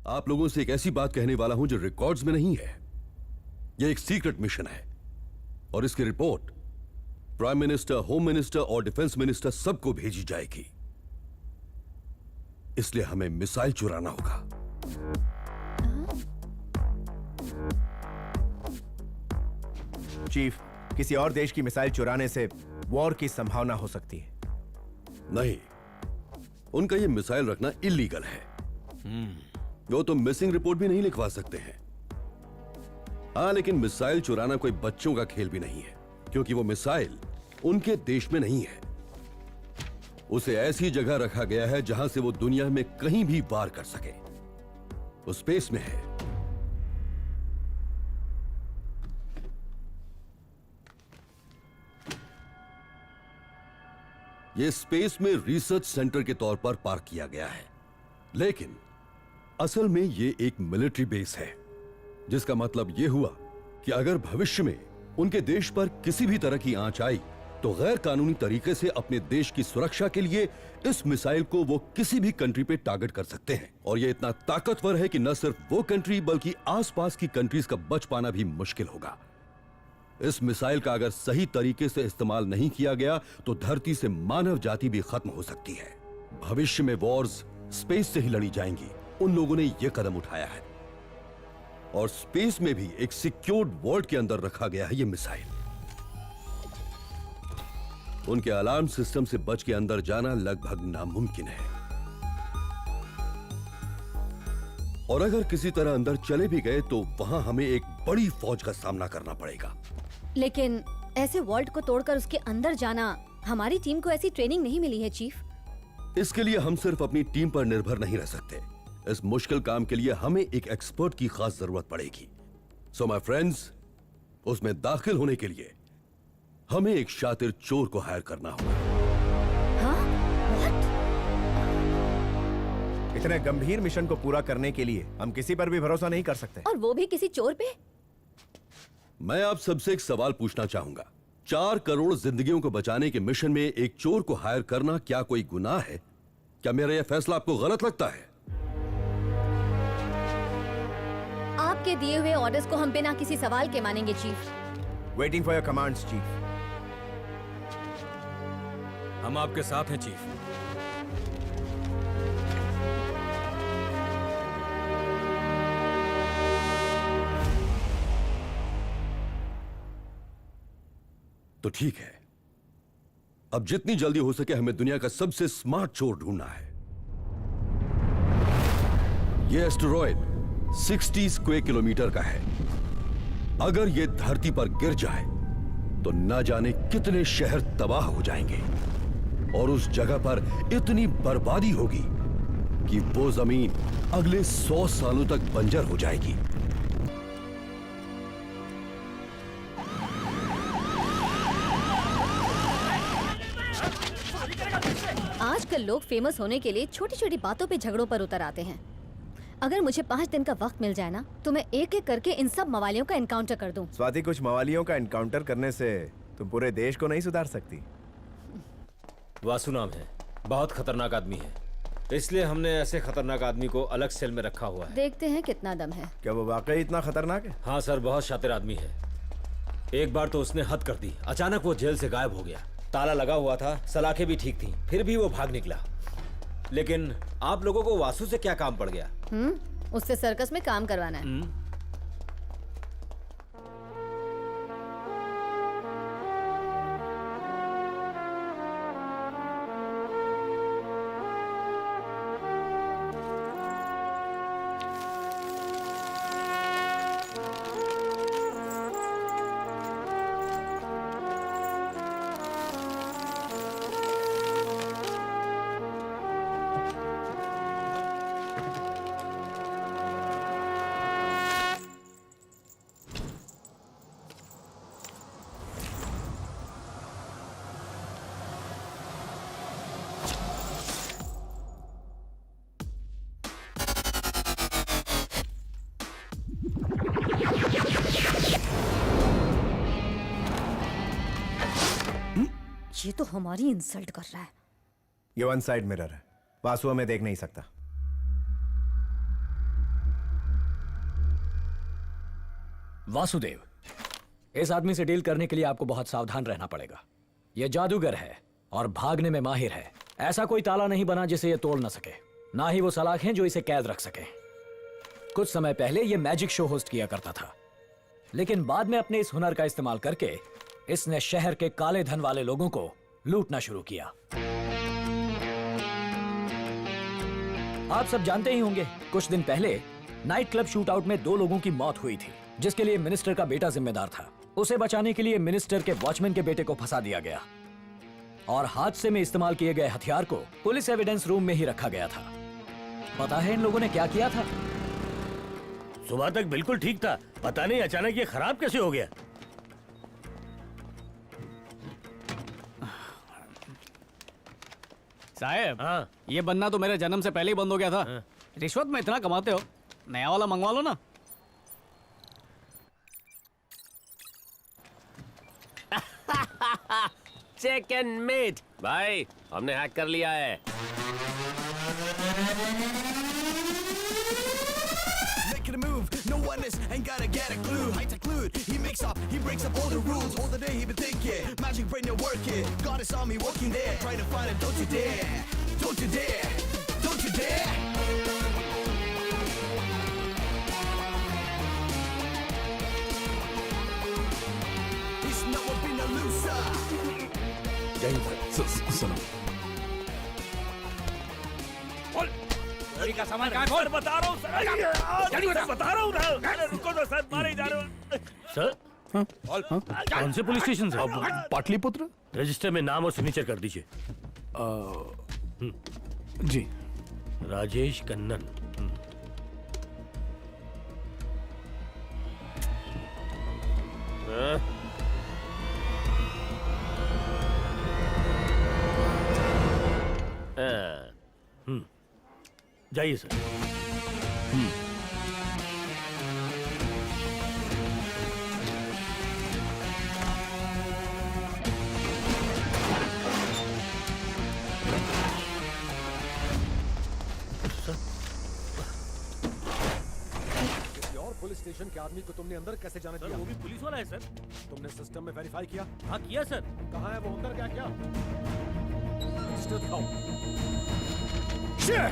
आप लोगों से एक ऐसी बात कहने वाला हूं जो रिकॉर्ड्स में नहीं है। यह एक सीक्रेट मिशन है और इसकी report prime minister, home minister और डिफेंस मिनिस्टर सबको भेजी जाएगी। इसलिए हमें मिसाइल चुराना होगा। चीफ, किसी और देश की मिसाइल चुराने से वॉर की संभावना हो सकती है। नहीं, उनका यह मिसाइल रखना इलीगल है। वो तो मिसिंग रिपोर्ट भी नहीं लिखवा सकते हैं। हाँ, लेकिन मिसाइल चुराना कोई बच्चों का खेल भी नहीं है, क्योंकि वो मिसाइल उनके देश में नहीं है। उसे ऐसी जगह रखा गया है जहां से वो दुनिया में कहीं भी वार कर सके। वो स्पेस में है। ये स्पेस में रिसर्च सेंटर के तौर पर पार्क किया गया है, लेकिन असल में ये एक मिलिट्री बेस है, जिसका मतलब यह हुआ कि अगर भविष्य में उनके देश पर किसी भी तरह की आंच आई तो गैर कानूनी तरीके से अपने देश की सुरक्षा के लिए इस मिसाइल को वो किसी भी कंट्री पे टारगेट कर सकते हैं। और ये इतना ताकतवर है कि न सिर्फ वो कंट्री बल्कि आसपास की कंट्रीज का बच पाना भी मुश्किल होगा। इस मिसाइल का अगर सही तरीके से इस्तेमाल नहीं किया गया तो धरती से मानव जाति भी खत्म हो सकती है। भविष्य में वॉर्स स्पेस से ही लड़ी जाएंगी। उन लोगों ने यह कदम उठाया है और स्पेस में भी एक सिक्योर्ड वर्ल्ड के अंदर रखा गया है यह मिसाइल। उनके अलार्म सिस्टम से बच के अंदर जाना लगभग नामुमकिन है, और अगर किसी तरह अंदर चले भी गए तो वहां हमें एक बड़ी फौज का सामना करना पड़ेगा। लेकिन ऐसे वॉल्ट को तोड़कर उसके अंदर जाना, हमारी टीम को ऐसी ट्रेनिंग नहीं मिली है चीफ। इसके लिए हम सिर्फ अपनी टीम पर निर्भर नहीं रह सकते। इस मुश्किल काम के लिए हमें एक एक्सपर्ट की खास जरूरत पड़ेगी। सो माय फ्रेंड्स, उसमें दाखिल होने के लिए हमें एक शातिर चोर को हायर करना होगा। हाँ? What? इतने गंभीर मिशन को पूरा करने के लिए हम किसी पर भी भरोसा नहीं कर सकते। और वो भी किसी चोर पे? मैं आप सबसे एक सवाल पूछना चाहूंगा। 4 करोड़ जिंदगियों को बचाने के मिशन में एक चोर को हायर करना क्या कोई गुनाह है? क्या मेरा यह फैसला आपको गलत लगता है? आपके दिए हुए ऑर्डर्स को हम बिना किसी सवाल के मानेंगे chief. Waiting for your commands chief. हम आपके साथ हैं चीफ। तो ठीक है, अब जितनी जल्दी हो सके हमें दुनिया का सबसे स्मार्ट चोर ढूंढना है। यह एस्टेरॉयड 60 स्क्वायर किलोमीटर का है। अगर यह धरती पर गिर जाए तो न जाने कितने शहर तबाह हो जाएंगे और उस जगह पर इतनी बर्बादी होगी कि वो जमीन अगले 100 सालों तक बंजर हो जाएगी। आजकल लोग फेमस होने के लिए छोटी छोटी बातों पे झगड़ों पर उतर आते हैं। अगर मुझे 5 दिन का वक्त मिल जाए ना, तो मैं एक एक करके इन सब मवालियों का एनकाउंटर कर दूं। स्वाति, कुछ मवालियों का एनकाउंटर करने से तुम पूरे देश को नहीं सुधार सकती। वासु नाम है, बहुत खतरनाक आदमी है, इसलिए हमने ऐसे खतरनाक आदमी को अलग सेल में रखा हुआ है। देखते हैं कितना दम है। क्या वो वाकई इतना खतरनाक है? हाँ सर, बहुत शातिर आदमी है। एक बार तो उसने हद कर दी। अचानक वो जेल से गायब हो गया। ताला लगा हुआ था, सलाखें भी ठीक थी, फिर भी वो भाग निकला। लेकिन आप लोगों को वासु से क्या काम पड़ गया? उससे सर्कस में काम करवाना है। ये तो हमारी इंसल्ट कर रहा है। ये वन साइड मिरर है, वासु हमें देख नहीं सकता। वासुदेव, इस आदमी से डील करने के लिए आपको बहुत सावधान रहना पड़ेगा। यह जादूगर है और भागने में माहिर है। ऐसा कोई ताला नहीं बना जिसे यह तोड़ न सके, ना ही वो सलाखें जो इसे कैद रख सके। कुछ समय पहले यह मैजिक शो होस्ट किया करता था, लेकिन बाद में अपने इस हुनर का इस्तेमाल करके इसने शहर के काले धन वाले लोगों को लूटना शुरू किया। आप सब जानते ही होंगे, कुछ दिन पहले नाइट क्लब शूटआउट में 2 लोगों की मौत हुई थी, जिसके लिए मिनिस्टर का बेटा जिम्मेदार था। उसे बचाने के लिए मिनिस्टर के वॉचमैन के बेटे को फंसा दिया गया और हादसे में इस्तेमाल किए गए हथियार को पुलिस एविडेंस रूम में ही रखा गया था। पता है इन लोगों ने क्या किया था? सुबह तक बिल्कुल ठीक था, पता नहीं अचानक ये खराब कैसे हो गया। साहब, हाँ। ये बनना तो मेरे जन्म से पहले ही बंद हो गया था। हाँ। रिश्वत में इतना कमाते हो, नया वाला मंगवा लो ना। चिकन मीट भाई, हमने हैक कर लिया है। Making a move, no one is, ain't gotta get a clue. Height occlude, he makes up, he breaks up all the rules. All the day he been thinking, magic brain you're working. God is on me working there, trying to find it. Don't you dare, don't you dare, don't you dare. He's never been a loser. का सामान कहाँ खोल? बता रहा हूँ sir, बता रहा हूँ ना। अरे रुको तो सर, मारे जा रहे हो सर। कौन से पुलिस स्टेशन से? पाटलिपुत्र। रजिस्टर में नाम और सिग्नेचर कर दीजिए। जी। राजेश कन्नन। हाँ? जाइए सर। और पुलिस स्टेशन के आदमी को तुमने अंदर कैसे जाने दिया? वो भी पुलिस वाला है सर। तुमने सिस्टम में वेरीफाई किया? हाँ किया सर। कहाँ है वो अंदर? क्या रजिस्टर दिखाओ। सर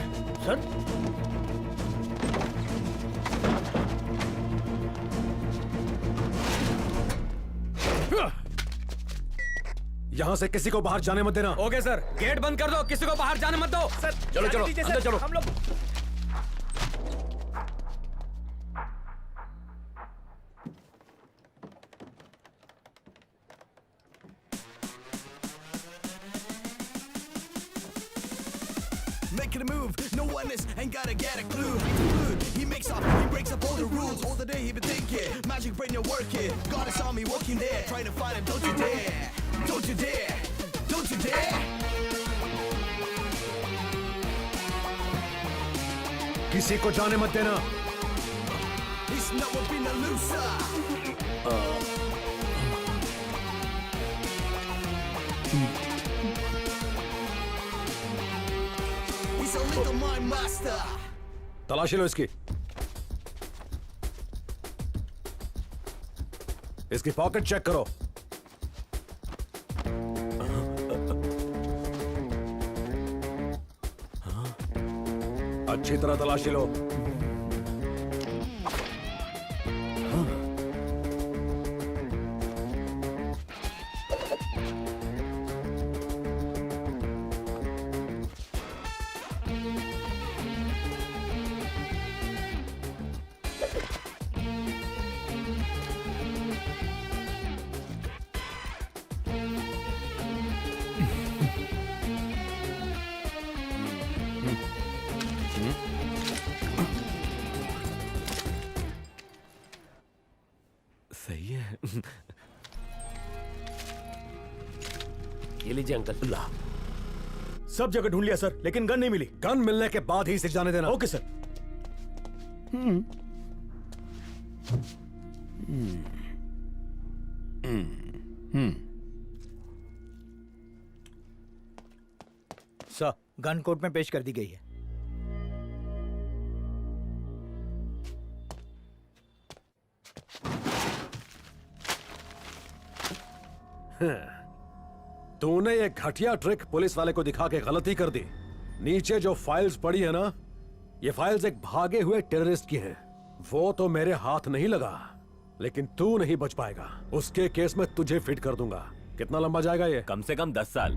यहाँ से किसी को बाहर जाने मत देना। ओके सर, गेट बंद कर दो, किसी को बाहर जाने मत दो। सर चलो चलो अंदर चलो। हम लोग Making a move, no one is, ain't gotta get a clue. Height occlude, he makes up, he breaks up all the rules. All the day he been thinking, magic brain you're working. God is on me working there, trying to find him. Don't you dare, don't you dare, don't you dare. किसी को जाने मत देना। He's never been a loser. He's a little mind master. तलाशी लो इसकी। इसकी pocket check करो। अच्छी तरह तलाशी लो। सही है। ये लीजिए अंकल। ला। सब जगह ढूंढ लिया सर, लेकिन गन नहीं मिली। गन मिलने के बाद ही इसे जाने देना। Okay sir. Sir, gun court में पेश कर दी गई है। तूने ये घटिया ट्रिक पुलिस वाले को दिखा के गलती कर दी। नीचे जो फाइल्स पड़ी है ना, ये फाइल्स एक भागे हुए टेररिस्ट की हैं। वो तो मेरे हाथ नहीं लगा, लेकिन तू नहीं बच पाएगा। उसके केस में तुझे फिट कर दूंगा। कितना लंबा जाएगा ये? कम से कम 10 साल।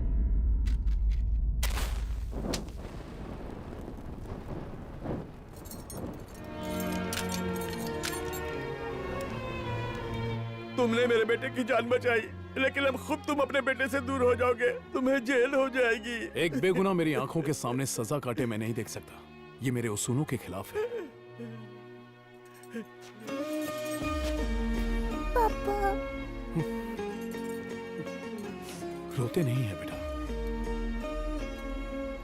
तुमने मेरे बेटे की जान बचाई, लेकिन अब खुद तुम अपने बेटे से दूर हो जाओगे। तुम्हें जेल हो जाएगी। एक बेगुनाह मेरी आंखों के सामने सजा काटे मैं नहीं देख सकता। ये मेरे उसूलों के खिलाफ है। पापा। रोते नहीं है बेटा।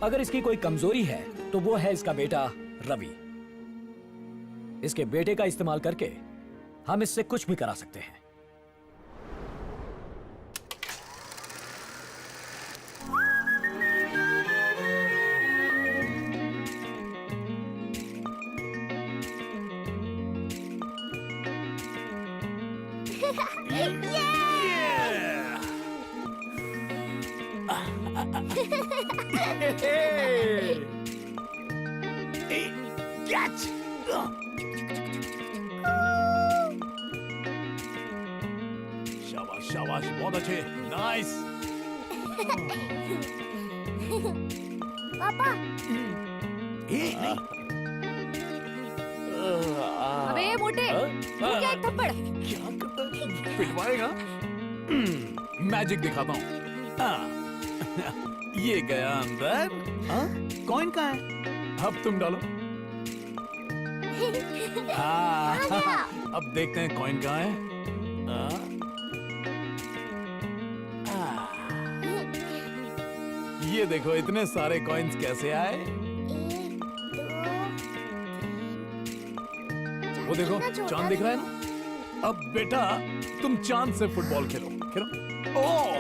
अगर इसकी कोई कमजोरी है तो वो है इसका बेटा रवि। इसके बेटे का इस्तेमाल करके हम इससे कुछ भी करा सकते हैं। शाबाश शाबाश, बहुत अच्छे, नाइस। पापा। अबे मोटे, वो क्या एक थप्पड़? पिटवाएगा? मैजिक दिखाता हूँ। ये गया अंदर। कॉइन कहाँ है? अब तुम डालो। अब देखते हैं कॉइन कहाँ है। ये देखो इतने सारे कॉइन्स कैसे आए। 1, 2, 3। वो देखो चांद दिख रहा है ना। अब बेटा तुम चांद से फुटबॉल खेलो खेलो। ओह